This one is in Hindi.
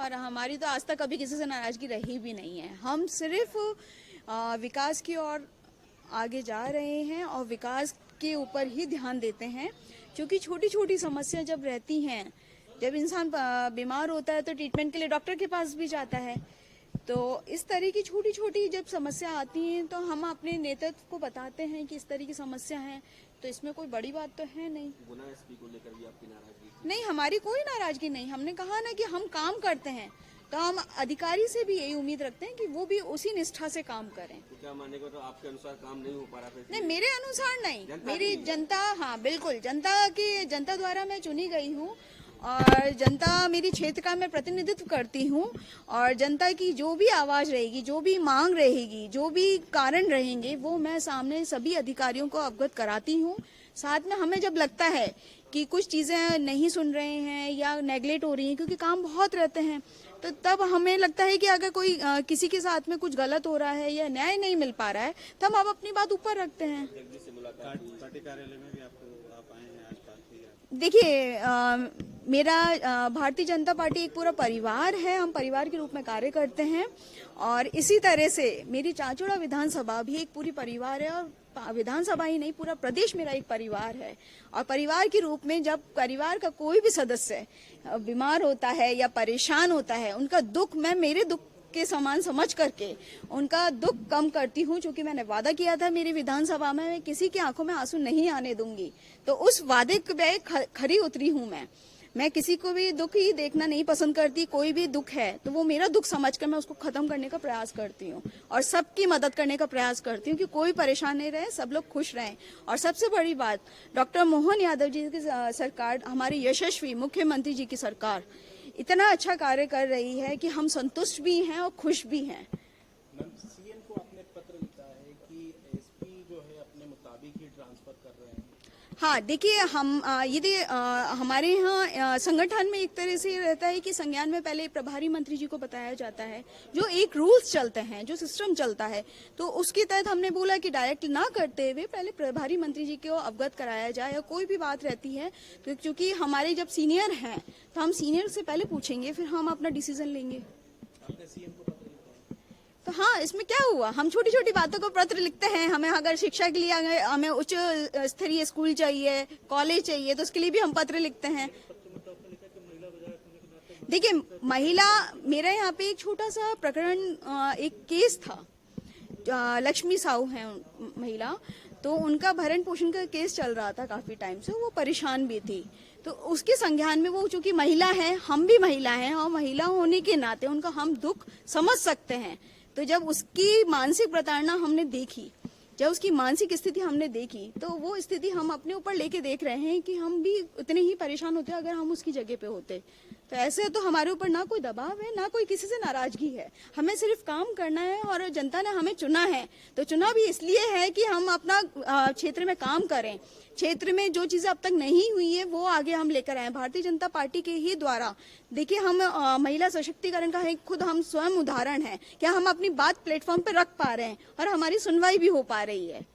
और हमारी तो आज तक कभी किसी से नाराजगी रही भी नहीं है। हम सिर्फ विकास की ओर आगे जा रहे हैं और विकास के ऊपर ही ध्यान देते हैं, क्योंकि छोटी छोटी समस्या जब रहती हैं, जब इंसान बीमार होता है तो ट्रीटमेंट के लिए डॉक्टर के पास भी जाता है। तो इस तरह की छोटी छोटी जब समस्या आती हैं तो हम अपने नेतृत्व को बताते हैं कि इस तरह की समस्या है, तो इसमें कोई बड़ी बात तो है नहीं। गुना एसपी को लेकर भी आपकी नाराजगी? नहीं, हमारी कोई नाराजगी नहीं। हमने कहा ना कि हम काम करते हैं, तो हम अधिकारी से भी यही उम्मीद रखते हैं कि वो भी उसी निष्ठा से काम करें। तो क्या मानेगा, तो आपके अनुसार काम नहीं हो पा रहा? नहीं, मेरे अनुसार नहीं, मेरी जनता, हाँ बिल्कुल, जनता द्वारा मैं चुनी गई हूँ और जनता मेरी क्षेत्र का मैं प्रतिनिधित्व करती हूँ, और जनता की जो भी आवाज रहेगी, जो भी मांग रहेगी, जो भी कारण रहेंगे, वो मैं सामने सभी अधिकारियों को अवगत कराती हूँ। साथ में हमें जब लगता है कि कुछ चीजें नहीं सुन रहे हैं या नेगलेक्ट हो रही हैं, क्योंकि काम बहुत रहते हैं, तो तब हमें लगता है कि अगर कोई किसी के साथ में कुछ गलत हो रहा है या न्याय नहीं मिल पा रहा है, तब हम अपनी बात ऊपर रखते हैं। पार्टी कार्यालय में भी आप आए हैं आज बात की? देखिए, मेरा भारतीय जनता पार्टी एक पूरा परिवार है, हम परिवार के रूप में कार्य करते हैं, और इसी तरह से मेरी चाचौड़ा विधानसभा भी एक पूरी परिवार है, और विधानसभा ही नहीं, पूरा प्रदेश मेरा एक परिवार है। और परिवार के रूप में जब परिवार का कोई भी सदस्य बीमार होता है या परेशान होता है, उनका दुख मैं मेरे दुख के समान समझ करके उनका दुख कम करती हूँ, क्योंकि मैंने वादा किया था मेरी विधानसभा में मैं किसी की आंखों में आंसू नहीं आने दूंगी। तो उस वादे पे खरी उतरी हूँ मैं किसी को भी दुख ही देखना नहीं पसंद करती। कोई भी दुख है तो वो मेरा दुख समझकर मैं उसको खत्म करने का प्रयास करती हूँ, और सबकी मदद करने का प्रयास करती हूँ कि कोई परेशान नहीं रहे, सब लोग खुश रहें। और सबसे बड़ी बात, डॉक्टर मोहन यादव जी की सरकार, हमारी यशस्वी मुख्यमंत्री जी की सरकार इतना अच्छा कार्य कर रही है कि हम संतुष्ट भी हैं और खुश भी हैं। सीएम को आपने पत्र लिखा है कि एसपी जो है अपने मुताबिक ही ट्रांसफर कर रहे हैं। हाँ, देखिए, हम यदि हमारे यहाँ संगठन में एक तरह से रहता है कि संज्ञान में पहले प्रभारी मंत्री जी को बताया जाता है, जो एक रूल्स चलते हैं, जो सिस्टम चलता है, तो उसके तहत हमने बोला कि डायरेक्ट ना करते हुए पहले प्रभारी मंत्री जी को अवगत कराया जाए। या कोई भी बात रहती है तो क्योंकि हमारे जब सीनियर हैं तो हम सीनियर से पहले पूछेंगे, फिर हम अपना डिसीजन लेंगे। आपने सीएम को पत्र लिखा है? तो हाँ, इसमें क्या हुआ, हम छोटी छोटी बातों को पत्र लिखते हैं। हमें अगर शिक्षा के लिए हमें उच्च स्तरीय स्कूल चाहिए, कॉलेज चाहिए, तो उसके लिए भी हम पत्र लिखते हैं। देखिए, महिला, मेरे यहाँ पे एक छोटा सा प्रकरण, एक केस था, लक्ष्मी साहू है महिला, तो उनका भरण पोषण का केस चल रहा था काफी टाइम से, वो परेशान भी थी। तो उसके संज्ञान में वो चूंकि महिला है, हम भी महिला हैं, और महिला होने के नाते उनका हम दुख समझ सकते हैं। तो जब उसकी मानसिक प्रताड़ना हमने देखी, जब उसकी मानसिक स्थिति हमने देखी, तो वो स्थिति हम अपने ऊपर लेके देख रहे हैं कि हम भी उतने ही परेशान होते अगर हम उसकी जगह पे होते। तो ऐसे तो हमारे ऊपर ना कोई दबाव है, ना कोई किसी से नाराजगी है। हमें सिर्फ काम करना है, और जनता ने हमें चुना है, तो चुना भी इसलिए है कि हम अपना क्षेत्र में काम करें। क्षेत्र में जो चीजें अब तक नहीं हुई है वो आगे हम लेकर आए। भारतीय जनता पार्टी के ही द्वारा, देखिए, हम महिला सशक्तिकरण का है, खुद हम स्वयं उदाहरण है कि हम अपनी बात प्लेटफॉर्म पे रख पा रहे हैं और हमारी सुनवाई भी हो पा रही है।